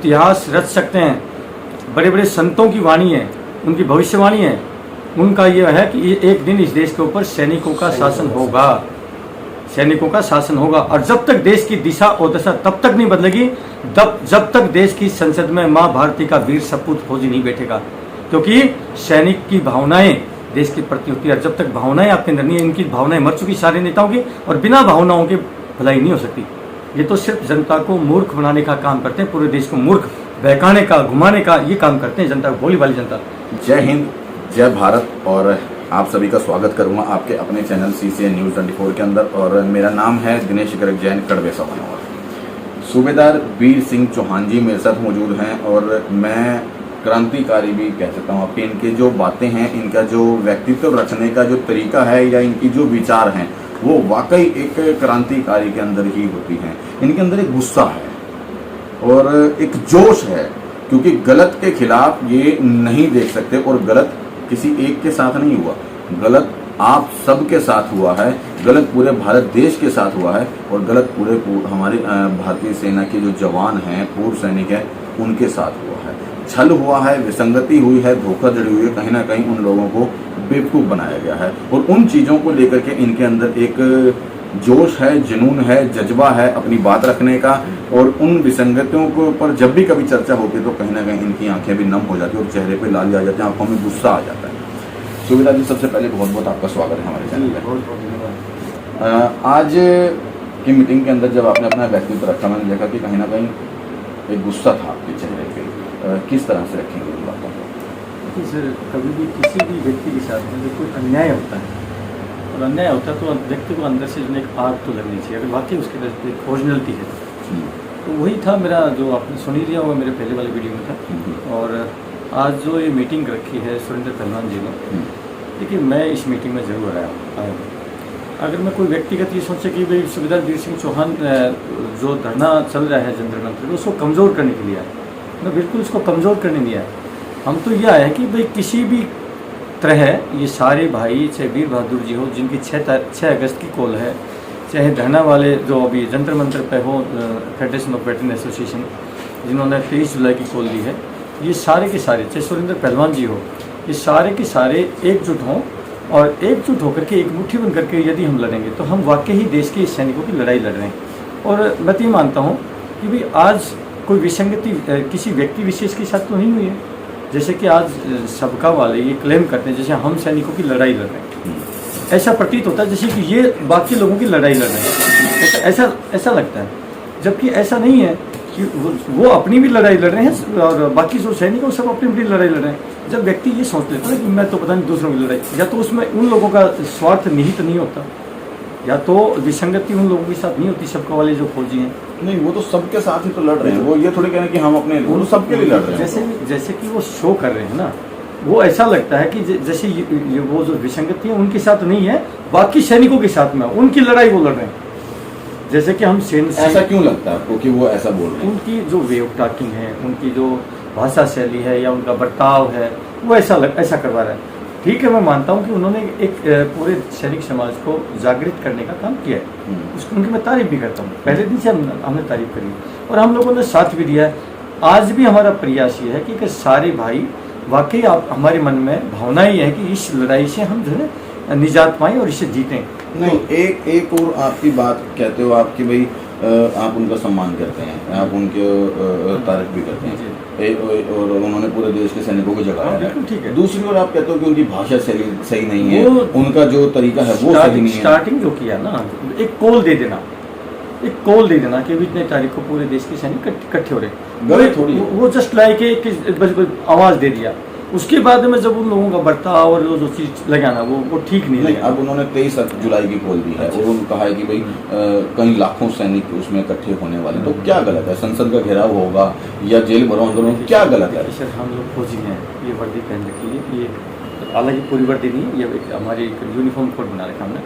इतिहास रच सकते हैं, बड़े बड़े संतों की वाणी है, उनकी भविष्यवाणी है, उनका यह है कि एक दिन इस देश के ऊपर सैनिकों का शासन होगा, सैनिकों का शासन होगा। और जब तक देश की दिशा और दशा तब तक नहीं बदलेगी जब तक देश की संसद में माँ भारती का वीर सपूत फौजी नहीं बैठेगा, क्योंकि सैनिक की भावनाएं देश के प्रति होती है। जब तक भावनाएं आपके अंदर नहीं है, इनकी भावनाएं मर चुकी सारे नेताओं की, और बिना भावनाओं के भलाई नहीं हो सकती। ये तो सिर्फ जनता को मूर्ख बनाने का काम करते हैं, पूरे देश को मूर्ख बहकाने का, घुमाने का ये काम करते हैं जनता, भोली वाली जनता। जय हिंद, जय भारत। और आप सभी का स्वागत करूंगा आपके अपने चैनल CCN News 24 के अंदर। और मेरा नाम है दिनेश गर्ग जैन, कड़वे सवानौर। सूबेदार वीर सिंह चौहान जी मेरे साथ मौजूद हैं, और मैं क्रांतिकारी भी कह सकता हूँ। आपके इनके जो बातें हैं, इनका जो व्यक्तित्व रचने का जो तरीका है, या इनकी जो विचार हैं, वो वाकई एक क्रांतिकारी के अंदर ही होती हैं। इनके अंदर एक गुस्सा है और एक जोश है, क्योंकि गलत के खिलाफ ये नहीं देख सकते। और गलत किसी एक के साथ नहीं हुआ, गलत आप सबके साथ हुआ है, गलत पूरे भारत देश के साथ हुआ है, और गलत पूरे हमारे भारतीय सेना के जो जवान हैं, पूर्व सैनिक हैं, उनके साथ हुआ है। छल हुआ है, विसंगति हुई है, धोखाधड़ी हुई है, कहीं ना कहीं उन लोगों को बेवकूफ़ बनाया गया है। और उन चीज़ों को लेकर के इनके अंदर एक जोश है, जुनून है, जज्बा है अपनी बात रखने का। और उन विसंगतियों के ऊपर जब भी कभी चर्चा होती है तो कहीं ना कहीं इनकी आंखें भी नम हो जाती है और चेहरे पे लाली आ जाती है, आंखों में गुस्सा आ जाता है। सूबेदार जी, सबसे पहले बहुत बहुत आपका स्वागत है हमारे चैनल में। बहुत बहुत धन्यवाद। आज की मीटिंग के अंदर जब आपने अपना व्यक्तित्व रखा, मैंने देखा कि कहीं ना कहीं एक गुस्सा था आपके चेहरे पे। किस तरह से रखेंगे इन बातों को? देखिए सर, कभी भी किसी भी व्यक्ति के साथ में जब कोई अन्याय होता है, और अन्याय होता है तो व्यक्ति को अंदर से जो एक आग तो लगनी चाहिए, अगर वाकई उसके अंदर एक ओरिजिनलिटी है। तो वही था मेरा, जो आपने सुन ही लिया होगा मेरे पहले वाले वीडियो में था। और आज जो ये मीटिंग रखी है सुरेंद्र पहलवान जी ने, देखिए मैं इस मीटिंग में ज़रूर आया हूँ। अगर मैं कोई व्यक्तिगत ये सोचे कि भाई सूबेदार वीर सिंह चौहान जो धरना चल रहा है जंतर मंतर में, उसको कमज़ोर करने के लिए आया, मैं बिल्कुल उसको कमज़ोर करने नहीं आया। हम तो यह आया कि भाई किसी भी तरह ये सारे भाई, चाहे वीर बहादुर जी हो जिनकी 6 अगस्त की कॉल है, चाहे धरना वाले जो अभी जंतर मंतर पे हो, फेडरेशन ऑफ वेटरन एसोसिएशन जिन्होंने 23 जुलाई की कॉल दी है, ये सारे के सारे, चाहे सुरेंद्र पहलवान जी हो, ये सारे के सारे एकजुट हों, और एकजुट होकर के एक मुट्ठी बन करके यदि हम लड़ेंगे तो हम वाकई ही देश के सैनिकों की लड़ाई लड़ रहे हैं। और मैं तो ये मानता हूँ कि भाई आज कोई विसंगति किसी व्यक्ति विशेष के साथ तो नहीं हुई है। जैसे कि आज सबका वाले ये क्लेम करते हैं जैसे हम सैनिकों की लड़ाई लड़ रहे हैं, ऐसा प्रतीत होता है जैसे कि ये बाकी लोगों की लड़ाई लड़ रहे हैं, ऐसा लगता है। जबकि ऐसा नहीं है कि वो अपनी भी लड़ाई लड़ रहे हैं और बाकी जो सैनिक हैं सब अपनी अपनी लड़ाई लड़ रहे हैं। जब व्यक्ति ये सोच लेता है कि मैं तो पता नहीं दूसरों की लड़ाई, या तो उसमें उन लोगों का स्वार्थ निहित नहीं होता, या तो विसंगति उन लोगों के साथ नहीं होती। सबका वाले जो फौजी हैं, नहीं, वो तो सबके साथ ही तो लड़ रहे हैं। वो ये थोड़ी कह रहे हैं कि हम अपने, वो तो सबके लिए लड़ रहे हैं। जैसे कि वो शो कर रहे हैं ना, वो ऐसा लगता है कि जैसे ये वो जो विसंगति है उनके साथ नहीं है, बाकी सैनिकों के साथ में उनकी लड़ाई वो लड़ रहे हैं। जैसे कि हम ऐसा क्यों लगता है आपको कि वो ऐसा बोल रहे हैं? उनकी जो वे ऑफ टॉकिंग है, उनकी जो भाषा शैली है, या उनका बर्ताव है, वो ऐसा करवा रहा है। ठीक है, मैं मानता हूँ कि उन्होंने एक पूरे सैनिक समाज को जागृत करने का काम किया है, उसको उनकी मैं तारीफ भी करता हूँ। पहले दिन से हमने तारीफ करी और हम लोगों ने साथ भी दिया है। आज भी हमारा प्रयास ये है कि सारे भाई वाकई आप हमारे मन में भावना ही है कि इस लड़ाई से हम जो है निजात पाएँ और इसे जीतें। नहीं, एक और आपकी बात कहते हो आप कि भाई आप उनका सम्मान करते हैं, आप उनके तारीफ भी करते हैं, और उन्होंने पूरे देश के सैनिकों को जगाया है। दूसरी ओर आप कहते हो कि उनकी भाषा सही नहीं है, उनका जो तरीका है वो सही नहीं है। स्टार्टिंग जो किया ना, एक कॉल दे देना कि इतने तारीख को पूरे देश के सैनिक इकट्ठे हो रहे, थोड़ी वो जस्ट लाइक एक आवाज़ दे दिया। उसके बाद में जब उन लोगों का बर्ताव और जो चीज़ लगाना वो ठीक नहीं। अब उन्होंने 23 जुलाई की कॉल दी है और उन्होंने कहा है कि भाई कई लाखों सैनिक उसमें इकट्ठे होने वाले, तो क्या गलत है? संसद का घेराव होगा या जेल भरो आंदोलन, क्या गलत है? सर, हम लोग फौजी हैं, ये वर्दी पहन रखी है, ये हालांकि पूरी वर्दी नहीं है, ये हमारी यूनिफॉर्म कोड बना रखा हमने।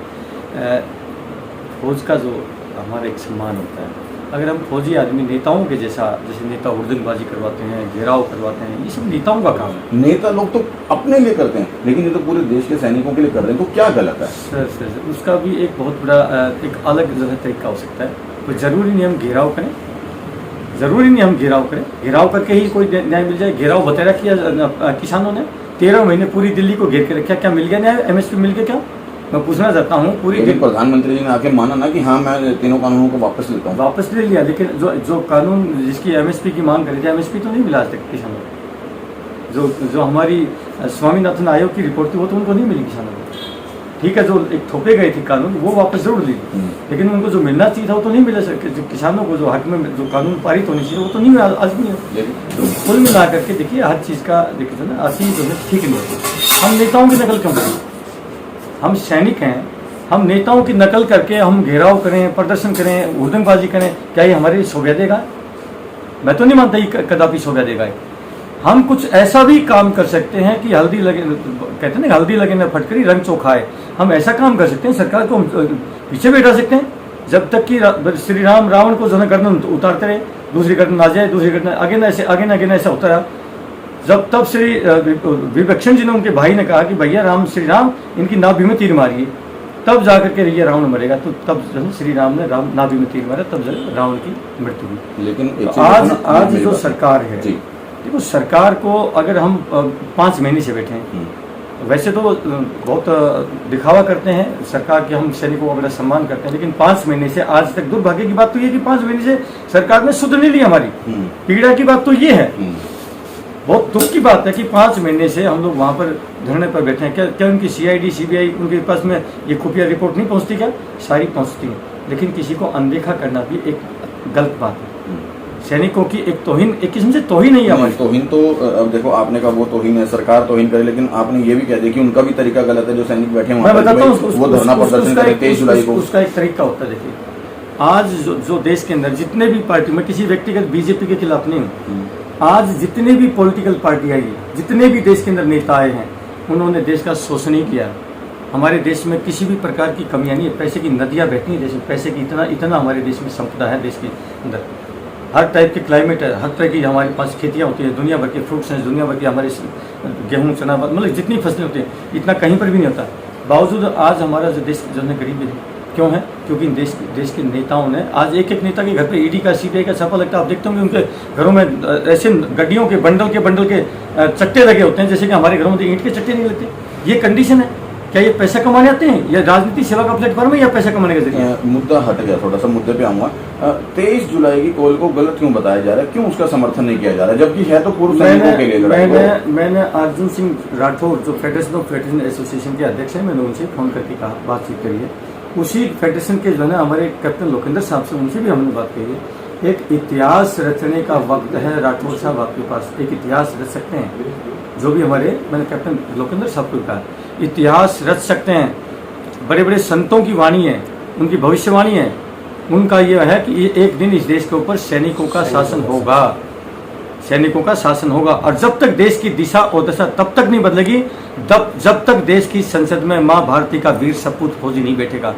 फौज का जो हमारा एक सम्मान होता है, अगर हम फौजी आदमी नेताओं के जैसे नेता हुड़दंगबाजी करवाते हैं, घेराव करवाते हैं, ये सब नेताओं का काम है। नेता लोग तो अपने लिए करते हैं, लेकिन ये तो पूरे देश के सैनिकों के लिए कर रहे हैं, तो क्या गलत है? सर, उसका भी एक बहुत बड़ा एक अलग जो है तरीका हो सकता है। कोई ज़रूरी नहीं हम घेराव करें, जरूरी नहीं हम घेराव करें, घेराव करके ही कोई न्याय मिल जाए। घेराव बतेरा किया किसानों ने, 13 महीने पूरी दिल्ली को घेर के रखा, क्या मिल गया न्याय? MSP मिल गया क्या? मैं पूछना चाहता हूँ। पूरी प्रधानमंत्री जी ने आके माना ना कि हाँ मैं तीनों कानूनों को वापस लेता हूँ, वापस ले लिया, लेकिन जो कानून जिसकी MSP की मांग करी थी, MSP तो नहीं मिला आज तक किसानों को। जो हमारी स्वामीनाथन आयोग की रिपोर्ट थी वो तो उनको नहीं मिली किसानों को। ठीक है, जो एक थोपे गए थे कानून वो वापस जरूर ली, लेकिन उनको जो मिलना चाहिए था वो तो नहीं मिला। जो किसानों को जो हक में जो कानून पारित होनी चाहिए वो तो नहीं मिला, आज भी नहीं। तो कुल मिला करके देखिए हर चीज़ का देखिए ना असली जो है ठीक नहीं होती। हम नेताओं की नकल क्यों करें? हम सैनिक हैं, हम नेताओं की नकल करके हम घेराव करें, प्रदर्शन करें, हुड़दंगबाजी करें, क्या ये हमारे लिए शोभा देगा? मैं तो नहीं मानता ये कदापि शोभा देगा। हम कुछ ऐसा भी काम कर सकते हैं कि हल्दी लगे, कहते हैं ना हल्दी लगे न फटकरी रंग चोखा है। हम ऐसा काम कर सकते हैं, सरकार को हम पीछे बैठा सकते हैं जब तक कि श्री राम रावण को जो है गर्दन उतारते रहे, दूसरी गर्दन आ जाए, दूसरी गर्दन आगे ना ऐसा होता रहा। जब तब श्री विभीषण जी ने उनके भाई ने कहा कि भैया श्री राम इनकी नाभि में तीर मारिए, तब जाकर के ये रावण मरेगा। तो तब जो है श्री राम ने नाभि में तीर मारा, तब रावण की मृत्यु हुई। लेकिन तो आज जो सरकार है, देखो सरकार को अगर हम 5 महीने से बैठे हैं, वैसे तो बहुत दिखावा करते हैं सरकार के, हम सैनिकों का बड़ा सम्मान करते हैं, लेकिन 5 महीने से आज तक दुर्भाग्य की बात तो ये कि 5 महीने से सरकार ने सुध नहीं ली हमारी। पीड़ा की बात तो ये है, बहुत दुख की बात है कि 5 महीने से हम लोग वहाँ पर धरने पर बैठे हैं। क्या उनकी CID CBI उनके पास में ये खुफिया रिपोर्ट नहीं पहुँचती? क्या सारी पहुँचती है, लेकिन किसी को अनदेखा करना भी एक गलत बात है। सैनिकों की एक तौहीन, एक किस्म से तौहीन नहीं है हमारी। तौहीन तो अब देखो आपने कहा वो तौहीन है, सरकार तौहीन करे, लेकिन आपने ये भी कह दिया कि उनका भी तरीका गलत है। जो सैनिक बैठे हैं मैं बताता हूँ वो धरना प्रदर्शन करें 23 जुलाई को, उसका एक तरीका होता है। देखिए आज जो देश के अंदर जितने भी पार्टी, मैं किसी व्यक्तिगत BJP के खिलाफ नहीं हूँ, आज जितने भी पॉलिटिकल पार्टी आई, जितने भी देश के अंदर नेता आए हैं, उन्होंने देश का शोषण ही किया। हमारे देश में किसी भी प्रकार की कमियां नहीं है, पैसे की नदियां बहती हैं देश में, पैसे की इतना हमारे देश में संपदा है। देश के अंदर हर टाइप के क्लाइमेट है, हर तरह की हमारे पास खेतियाँ होती हैं, दुनिया भर के फ्रूट्स हैं, दुनिया भर के हमारे गेहूँ चना मतलब जितनी फसलें होती हैं, इतना कहीं पर भी नहीं होता। बावजूद आज हमारा जो देश जो है गरीबी है, क्यों है? क्योंकि देश के नेताओं ने, आज एक नेता के घर पे ED का CBI का छापा लगता है। आप देखते होंगे उनके घरों में ऐसे गड्डियों के बंडल के चट्टे लगे होते हैं, जैसे कि हमारे घरों में ईंट के चट्टे नहीं लगते। ये कंडीशन है। क्या ये पैसा कमाने आते हैं या राजनीति सेवा का प्लेटफॉर्म है या पैसा कमाने का जरिए? मुद्दा हट गया, थोड़ा सा मुद्दे पे आऊंगा। 23 जुलाई की कॉल को गलत क्यों बताया जा रहा है? क्यों उसका समर्थन नहीं किया जा रहा है, जबकि है तो पूर्व सैनिकों के लिए लड़ाई? मैंने अर्जुन सिंह राठौर जो फेडरेशन ऑफ वेटरन एसोसिएशन के अध्यक्ष हैं, मैंने उनसे फोन करके कहा, बातचीत करी है। उसी फेडरेशन के जो है हमारे कैप्टन लोकेंद्र साहब से, उनसे भी हमने बात करी है। एक इतिहास रचने का वक्त है राठौर साहब, आपके पास एक इतिहास रच सकते हैं। जो भी मैंने कैप्टन लोकेंद्र साहब को कहा, इतिहास रच सकते हैं। बड़े बड़े संतों की वाणी है, उनकी भविष्यवाणी है। उनका यह है कि एक दिन इस देश के ऊपर सैनिकों का शासन होगा, सैनिकों का शासन होगा। और जब तक देश की दिशा और दशा तब तक नहीं बदलेगी, जब तक देश की संसद में माँ भारती का वीर सपूत फौजी नहीं बैठेगा।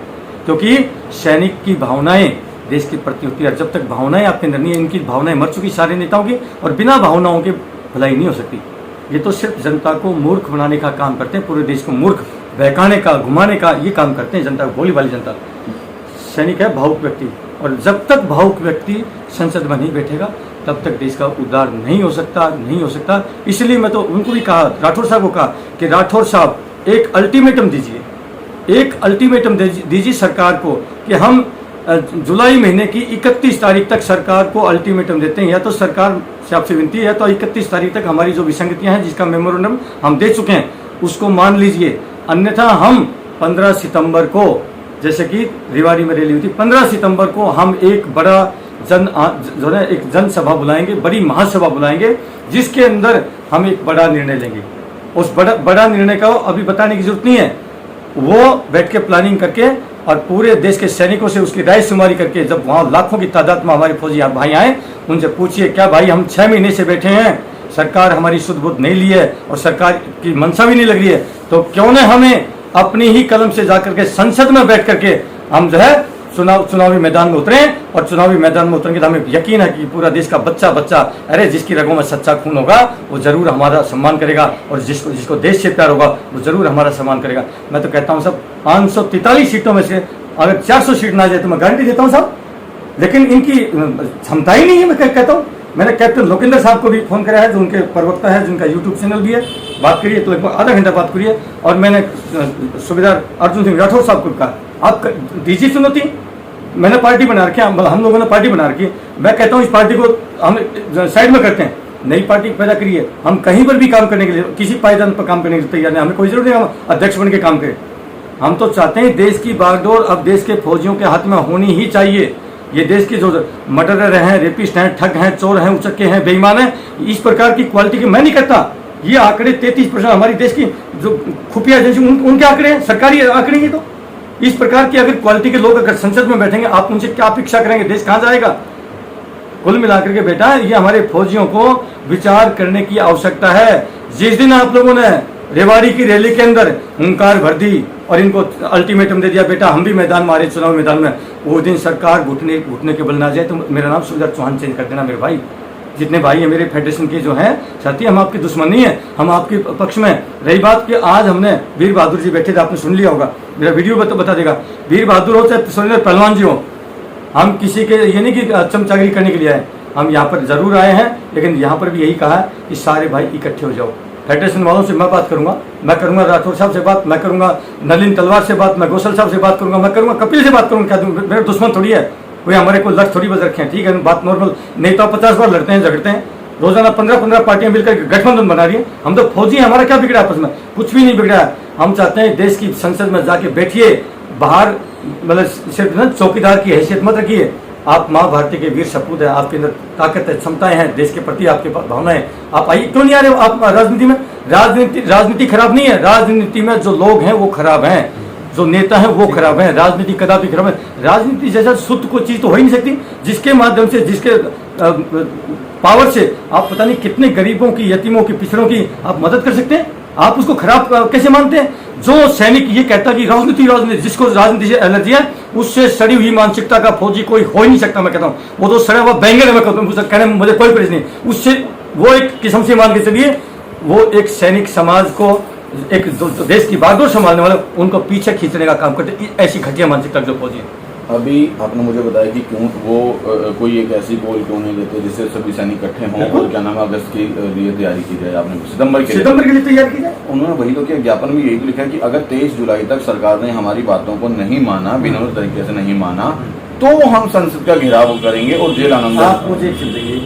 क्योंकि सैनिक की भावनाएं देश के प्रति होती है। जब तक भावनाएं आपके अंदर नहीं है, इनकी भावनाएं मर चुकी सारे नेताओं की, और बिना भावनाओं के भलाई नहीं हो सकती। ये तो सिर्फ जनता को मूर्ख बनाने का काम करते हैं, पूरे देश को मूर्ख बहकाने का, घुमाने का ये काम करते हैं जनता, भोली वाली जनता। सैनिक है भावुक व्यक्ति, और जब तक भावुक व्यक्ति संसद में नहीं बैठेगा तब तक देश का उद्धार नहीं हो सकता। इसलिए मैं तो उनको भी कहा, राठौर साहब को कहा कि राठौर साहब एक अल्टीमेटम दीजिए सरकार को कि हम जुलाई महीने की 31 तारीख तक सरकार को अल्टीमेटम देते हैं। या तो सरकार से आपसे विनती है, तो 31 तारीख तक हमारी जो विसंगतियां हैं, जिसका मेमोरेंडम हम दे चुके हैं, उसको मान लीजिए। अन्यथा हम 15 सितंबर को, जैसे कि रेवाड़ी में रैली हुई थी, 15 सितंबर को हम एक बड़ा एक जनसभा बुलाएंगे, बड़ी महासभा बुलाएंगे, जिसके अंदर हम एक बड़ा निर्णय लेंगे। उस बड़ा निर्णय का अभी बताने की जरूरत नहीं है, वो बैठ के प्लानिंग करके और पूरे देश के सैनिकों से उसकी राय शुमारी करके, जब वहाँ लाखों की तादाद में हमारे फौजी भाई आए, उनसे पूछिए क्या भाई हम 6 महीने से बैठे हैं, सरकार हमारी सुध बुध नहीं ली है और सरकार की मंशा भी नहीं लग रही है, तो क्यों न हमें अपनी ही कलम से जाकर के संसद में बैठ करके हम जो है चुनावी मैदान में उतरे। और चुनावी मैदान में उतरेंगे तो हमें यकीन है कि पूरा देश का बच्चा अरे जिसकी रगों में सच्चा खून होगा वो जरूर हमारा सम्मान करेगा, और जिसको देश से प्यार होगा वो जरूर हमारा सम्मान करेगा। मैं तो कहता हूँ सब 543 सीटों में से अगर 400 सीट ना जाए तो मैं गारंटी देता हूँ साहब, लेकिन इनकी क्षमता ही नहीं है। मैं कहता हूँ, मैंने कैप्टन लोकेंद्र साहब को भी फोन करा है, जो उनके प्रवक्ता है, जिनका यूट्यूब चैनल भी है, बात करिए तो लगभग आधा घंटा बात करिए। और मैंने सूबेदार अर्जुन सिंह राठौर साहब को कहा, आप दीजिए चुनौती, मैंने पार्टी बना रखी है, हम लोगों ने पार्टी बना रखी है। मैं कहता हूँ इस पार्टी को हम साइड में करते हैं, नई पार्टी पैदा करिए। हम कहीं पर भी काम करने के लिए, किसी पायदान पर काम करने के लिए तैयार नहीं, हमें कोई जरूरत नहीं हम अध्यक्ष बन के काम करें। हम तो चाहते हैं देश की बागडोर अब देश के फौजियों के हाथ में होनी ही चाहिए। ये देश के जो मर्डरर हैं, रेपिस्ट हैं, ठग हैं, चोर हैं, उचक्के हैं, बेईमान हैं, इस प्रकार की क्वालिटी के मैं नहीं करता। ये आंकड़े 33% हमारी देश की जो खुफिया एजेंसी उनके आंकड़े हैं, सरकारी आंकड़े हैं। तो इस प्रकार की अगर क्वालिटी के लोग अगर संसद में बैठेंगे, आप उनसे क्या अपेक्षा करेंगे? देश कहाँ जाएगा? कुल मिलाकर के बेटा, ये हमारे फौजियों को विचार करने की आवश्यकता है। जिस दिन आप लोगों ने रेवाड़ी की रैली के अंदर हुंकार भर दी और इनको अल्टीमेटम दे दिया, बेटा हम भी मैदान में आ रहे, चुनाव मैदान में, वो दिन सरकार घुटने के बल ना जाए, तो मेरा नाम सूबेदार चौहान चेंज कर देना मेरे भाई। जितने भाई हैं मेरे फेडरेशन के जो हैं साथी, हम आपके दुश्मन नहीं है, हम आपके पक्ष में। रही बात कि आज हमने वीर बहादुर जी बैठे थे, आपने सुन लिया होगा, मेरा वीडियो बता देगा। वीर बहादुर हो चाहे सुरेंद्र पहलवान जी हो, हम किसी के ये नहीं कि चमचागिरी करने के लिए आए, हम यहाँ पर जरूर आए हैं, लेकिन यहाँ पर भी यही कहा है कि सारे भाई इकट्ठे हो जाओ। फेडरेशन वालों से मैं बात करूंगा, मैं करूंगा राठौर साहब से बात, मैं करूंगा नलिन तलवार से बात, मैं गोसल साहब से बात करूंगा, मैं करूंगा कपिल से बात करूंगा। क्या मेरे दुश्मन थोड़ी है कोई, हमारे को लक्ष्य थोड़ी बस रखे हैं, ठीक है, बात नॉर्मल। नेता 50 बार लड़ते हैं, झगड़ते हैं, रोजाना 15-15 पार्टियां मिलकर गठबंधन बना रही है। हम तो फौजी हैं, हमारा क्या बिगड़ा आपस में? कुछ भी नहीं बिगड़ा है। हम चाहते हैं देश की संसद में जाके बैठिए, बाहर मतलब सिर्फ ना चौकीदार की हैसियत मत रखिए। आप माँ भारती के वीर सपूत है, आपके अंदर ताकत है, क्षमताएं हैं, देश के प्रति आपके भावनाएं, आप आइए। क्यों नहीं आ रहे हो आप राजनीति में? राजनीति खराब नहीं है, राजनीति में जो लोग हैं वो खराब हैं, जो नेता हैं वो खराब हैं, राजनीति कदापि खराब है। राजनीति जैसा शुद्ध कोई चीज तो हो ही नहीं सकती, जिसके माध्यम से, जिसके पावर से आप पता नहीं कितने गरीबों की, यतीमों की, पिछड़ों की आप मदद कर सकते हैं। आप उसको खराब कैसे मानते हैं? जो सैनिक ये कहता कि राजनीति, जिसको राजनीति से एलर्जी है, उससे सड़ी हुई मानसिकता का फौजी कोई हो ही नहीं सकता। मैं कहता हूँ वो तो सड़ा हुआ बैंगन है, मैं कहने में मुझे कोई परेशानी नहीं उससे। वो एक किस्म से मान के चलिए, वो एक सैनिक समाज को, एक देश की बागडोर संभालने वाले, उनको पीछे खींचने का काम करते, ऐसी घटिया मानसिकता जो फौजी है। अभी आपने मुझे बताया कि क्यों वो कोई एक ऐसी गोल क्यों नहीं देते जिससे सभी सैनिक इकट्ठे हों और क्या नाम है अगस्त के लिए तैयारी की जाए। आपने सितंबर के लिए तैयारी की जाए। उन्होंने वही तो किया, ज्ञापन में यही तो लिखा है कि अगर 23 जुलाई तक सरकार ने हमारी बातों को नहीं माना, विनम्र तरीके से नहीं माना, तो हम संसद का घेराव करेंगे और जेल आनंद। आप मुझे बताइए,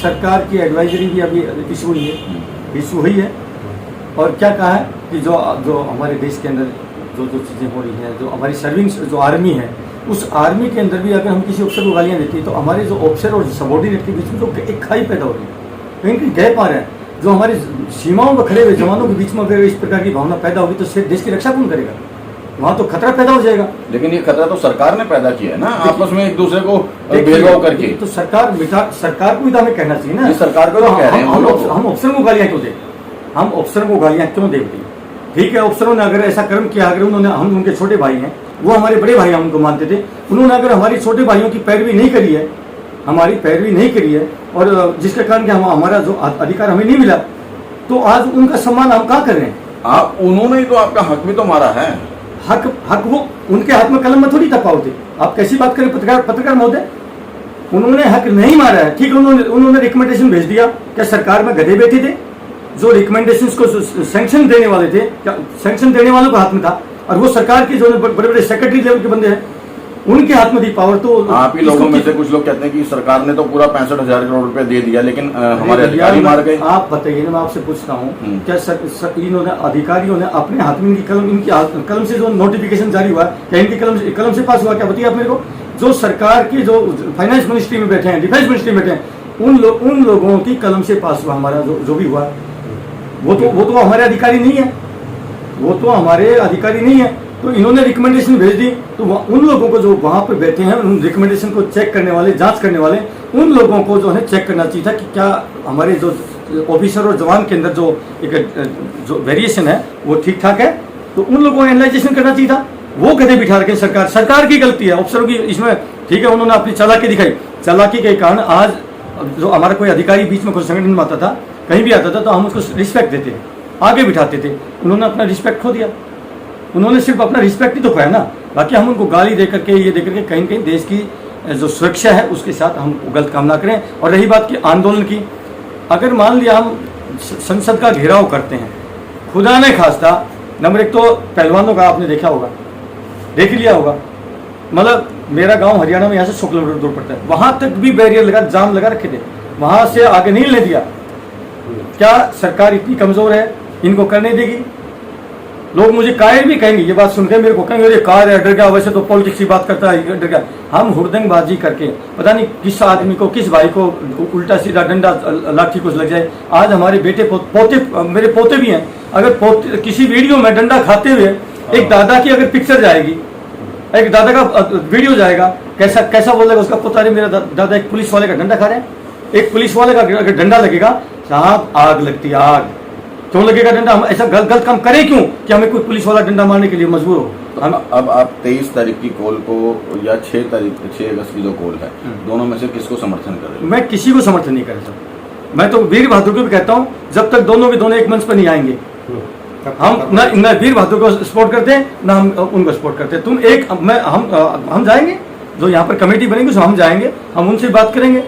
सरकार की एडवाइजरी भी अभी इशू हुई है, इशू हुई है, और क्या कहा है कि जो हमारे देश के अंदर जो चीज़ें हो रही हैं, जो हमारी सर्विंग जो आर्मी है, उस आर्मी के अंदर भी अगर हम किसी अफसर को गालियाँ देते हैं तो हमारे जो ऑफिसर और सबॉर्डिनेट के बीच में तो एक खाई पैदा हो रही है, कहीं कहीं गैप आ रहा है। जो हमारी सीमाओं पर खड़े हुए जवानों के बीच में अगर इस प्रकार की भावना पैदा होगी तो देश की रक्षा कौन करेगा? वहाँ तो खतरा पैदा हो जाएगा। लेकिन ये खतरा तो सरकार ने पैदा किया है ना, आपस में एक दूसरे को भेदभाव करके। तो सरकार को भी तो हमें कहना चाहिए ना, सरकार को तो कह रहे हैं हम अफसर को गालियाँ क्यों दें? हम अफसर को गालियाँ क्यों दें? ठीक है, अफसरों ने अगर ऐसा कर्म किया, अगर उन्होंने, हम उनके छोटे भाई हैं, वो हमारे बड़े भाई हम उनको मानते थे, उन्होंने अगर हमारी छोटे भाइयों की पैरवी नहीं करी है, हमारी पैरवी नहीं करी है, और जिसके कारण कि हमारा जो अधिकार हमें नहीं मिला, तो आज उनका सम्मान हम कहाँ कर रहे हैं? आप उन्होंने तो आपका हक भी तो मारा है। हक वो उनके हाथ में कलम में थोड़ी तपा होते। आप कैसी बात करें पत्रकार महोदय? उन्होंने हक नहीं मारा है, ठीक है, उन्होंने रिकमेंडेशन भेज दिया। क्या सरकार में गधे बैठे थे? जो रिकमेंडेशन को सैंक्शन देने वाले थे, क्या सैंक्शन देने वालों के हाथ में था? और वो सरकार के जो बड़े बड़े सेक्रेटरी लेवल के बंदे हैं, उनके हाथ में थी पावर। तो आप ही लोगों में से कुछ लोग कहते हैं कि सरकार ने तो पूरा 65,000 करोड़ रुपए दे दिया, लेकिन हमारे अधिकारी मार गए। आप बताइए ना, मैं आपसे पूछता हूँ, क्या इन्होंने अधिकारियों ने अपने हाथ में इनकी कलम से जो नोटिफिकेशन जारी हुआ, क्या इनकी कलम से पास हुआ? क्या बताइए आप मेरे को। जो सरकार की जो फाइनेंस मिनिस्ट्री में बैठे हैं, डिफेंस मिनिस्ट्री में बैठे हैं, उन लोगों की कलम से पास हुआ हमारा जो भी हुआ। वो तो हमारे अधिकारी नहीं है, वो तो हमारे अधिकारी नहीं है। तो इन्होंने रिकमेंडेशन भेज दी, तो उन लोगों को जो वहां पर बैठे हैं, उन रिकमेंडेशन को चेक करने वाले, जांच करने वाले, उन लोगों को जो है चेक करना चाहिए था कि क्या हमारे जो ऑफिसर और जवान के अंदर जो वेरिएशन है वो ठीक ठाक है। तो उन लोगों को एनालाइजेशन करना चाहिए था। वो गधे बिठा रखे सरकार की गलती है, अफसरों की इसमें, ठीक है, उन्होंने अपनी चालाकी दिखाई। चालाकी के कारण आज जो हमारा कोई अधिकारी बीच में कोई संगठन में आता था, कहीं भी आता था, तो हम उसको रिस्पेक्ट देते थे, आगे बिठाते थे। उन्होंने अपना रिस्पेक्ट खो दिया। उन्होंने सिर्फ अपना रिस्पेक्ट ही तो खोया ना, बाकी हम उनको गाली दे करके, ये दे करके कहीं कहीं देश की जो सुरक्षा है उसके साथ हम गलत काम ना करें। और रही बात की आंदोलन की, अगर मान लिया हम संसद का घेराव करते हैं, खुदा ने खास्ता, नंबर एक तो पहलवानों का आपने देखा होगा, देख लिया होगा, मतलब मेरा गांव हरियाणा में यहाँ से 100 किलोमीटर दूर पड़ता है, वहां तक भी बैरियर लगा, जाम लगा रखे थे, वहां से आगे नहीं ले दिया। क्या सरकार इतनी कमजोर है, इनको करने देगी? लोग मुझे कायर भी कहेंगे, ये बात सुनकर मेरे को कहेंगे ये कार है, डर गया, वैसे तो पॉलिटिक्स की बात करता है, डर गया। हम हुड़दंगबाजी करके पता नहीं किस आदमी को, किस भाई को उल्टा सीधा डंडा लाठी कुछ लग जाए। आज हमारे बेटे पोते, मेरे पोते भी हैं, अगर पोते किसी वीडियो में डंडा खाते हुए एक दादा की अगर पिक्चर जाएगी, एक दादा का वीडियो जाएगा, कैसा कैसा बोलेगा उसका पोता, अरे मेरा दादा एक पुलिस वाले का डंडा खा रहे हैं। एक पुलिस वाले का अगर डंडा लगेगा, साहब आग लगती है, आग क्यों लगेगा डंडा? हम ऐसा गलत काम करें क्यों कि हमें कोई पुलिस वाला डंडा मारने के लिए मजबूर हो? हम अब आप 23 तारीख की कॉल को या 6 अगस्त की जो कॉल है, दोनों में से किसको समर्थन कर रहे हैं? मैं किसी को समर्थन नहीं कर सकता। मैं तो वीर बहादुर को भी कहता हूँ, जब तक दोनों के दोनों एक मंच पर नहीं आएंगे, हम न वीर बहादुर को सपोर्ट करते हैं ना हम उनको सपोर्ट करते हैं। तुम एक हम जाएंगे, जो यहाँ पर कमेटी बनेगी उसमें हम जाएंगे, हम उनसे बात करेंगे,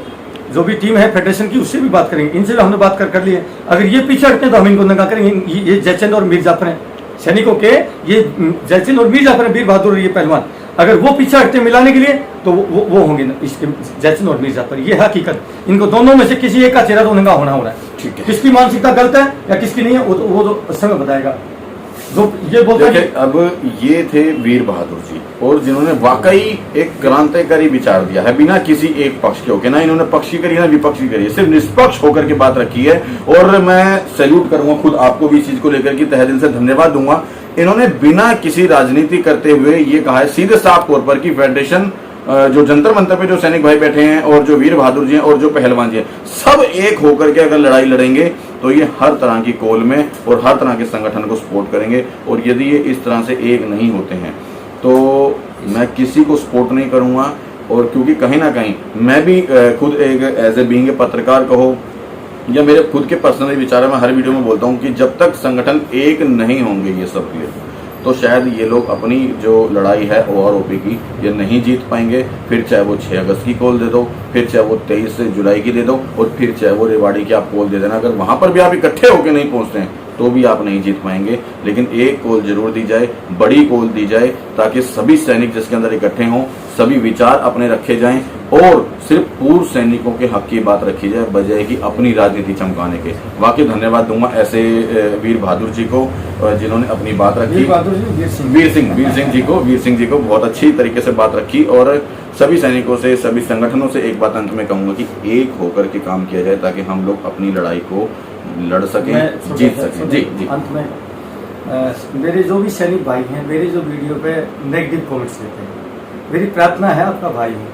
जो भी टीम है फेडरेशन की उससे भी बात करेंगे, इनसे भी हमने बात कर ली है। अगर ये पीछे हटते हैं तो हम इनको नंगा करेंगे। ये जयचंद और मीर जाफर हैं सैनिकों के, ये जयचंद और मीर जाफर, वीर बहादुर ये पहलवान, अगर वो पीछे हटते मिलाने के लिए तो वो होंगे इसके जयचंद और मीर जाफर। ये हकीकत, इनको दोनों में से किसी एक का चेहरा तो नंगा होना हो रहा है। ठीक है, किसकी मानसिकता गलत है या किसकी नहीं है वो तो समय बताएगा। जो ये बोलते हैं, अब ये थे वीर बहादुर जी, और जिन्होंने वाकई एक क्रांतिकारी विचार दिया है, बिना किसी एक पक्ष के होके, ना इन्होंने पक्षी करी ना विपक्षी करी, सिर्फ निष्पक्ष होकर के बात रखी है। और मैं सैल्यूट करूंगा खुद आपको भी इस चीज को लेकर के तहे दिल से धन्यवाद दूंगा। इन्होंने बिना किसी राजनीति करते हुए ये कहा है सीधे साफ तौर पर कि फेडरेशन, जो जंतर मंतर पे जो सैनिक भाई बैठे हैं और जो वीर बहादुर जी हैं और जो पहलवान जी हैं, सब एक होकर के अगर लड़ाई लड़ेंगे तो ये हर तरह की कॉल में और हर तरह के संगठन को सपोर्ट करेंगे। और यदि ये इस तरह से एक नहीं होते हैं तो मैं किसी को सपोर्ट नहीं करूंगा। और क्योंकि कहीं ना कहीं मैं भी खुद एक एज ए बीइंग पत्रकार कहो या मेरे खुद के पर्सनल विचार है, मैं हर वीडियो में बोलता हूं कि जब तक संगठन एक नहीं होंगे ये सब के, तो शायद ये लोग अपनी जो लड़ाई है ओआरओपी की ये नहीं जीत पाएंगे। फिर चाहे वो 6 अगस्त की कॉल दे दो, फिर चाहे वो 23 जुलाई की दे दो, और फिर चाहे वो रेवाड़ी की आप कॉल दे देना, अगर वहां पर भी आप इकट्ठे होकर नहीं पहुंचते हैं तो भी आप नहीं जीत पाएंगे। लेकिन एक कॉल जरूर दी जाए, बड़ी कॉल दी जाए, ताकि सभी सैनिक जिसके अंदर इकट्ठे हों, सभी विचार अपने रखे जाएं और सिर्फ पूर्व सैनिकों के हक की बात रखी जाए, बजाय कि अपनी राजनीति चमकाने के। वाकई धन्यवाद दूंगा ऐसे वीर बहादुर जी को जिन्होंने अपनी बात रखी। वीर सिंह जी को बहुत अच्छी तरीके से बात रखी। और सभी सैनिकों से, सभी संगठनों से एक बात अंत में कहूंगा कि एक होकर के काम किया जाए, ताकि हम लोग अपनी लड़ाई को लड़ सकें, जीत सकें। जी जी। अंत में मेरे जो भी सैनिक भाई हैं, मेरे जो वीडियो पे नेगेटिव कमेंट्स देते हैं, मेरी प्रार्थना है, आपका भाई हूँ,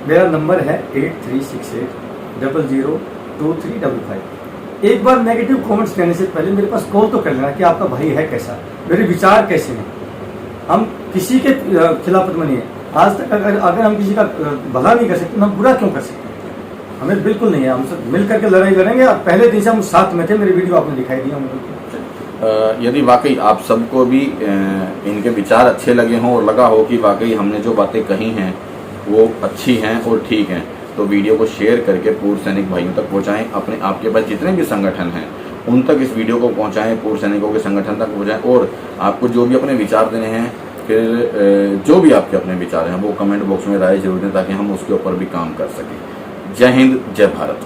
मेरा नंबर है 8368002355। एक बार नेगेटिव कमेंट्स करने से पहले मेरे पास कॉल तो कर लेना कि आपका भाई है कैसा, मेरे विचार कैसे हैं। हम किसी के खिलाफत में नहीं है। आज तक अगर हम किसी का भला नहीं कर सकते, हम बुरा क्यों कर सकते? हमें बिल्कुल नहीं है। हम सब मिल करके लड़ाई लड़ेंगे। और पहले दिन से हम साथ में थे, मेरी वीडियो आपने दिखाई दिया मुझे। यदि वाकई आप सबको भी इनके विचार अच्छे लगे हों और लगा हो कि वाकई हमने जो बातें कही हैं वो अच्छी हैं और ठीक हैं, तो वीडियो को शेयर करके पूर्व सैनिक भाइयों तक पहुंचाएं। अपने आपके पास जितने भी संगठन हैं उन तक इस वीडियो को पहुंचाएं, पूर्व सैनिकों के संगठन तक पहुंचाएं। और आपको जो भी अपने विचार देने हैं, फिर जो भी आपके अपने विचार हैं, वो कमेंट बॉक्स में राय जरूर दें, ताकि हम उसके ऊपर भी काम कर सकें। जय हिंद, जय भारत।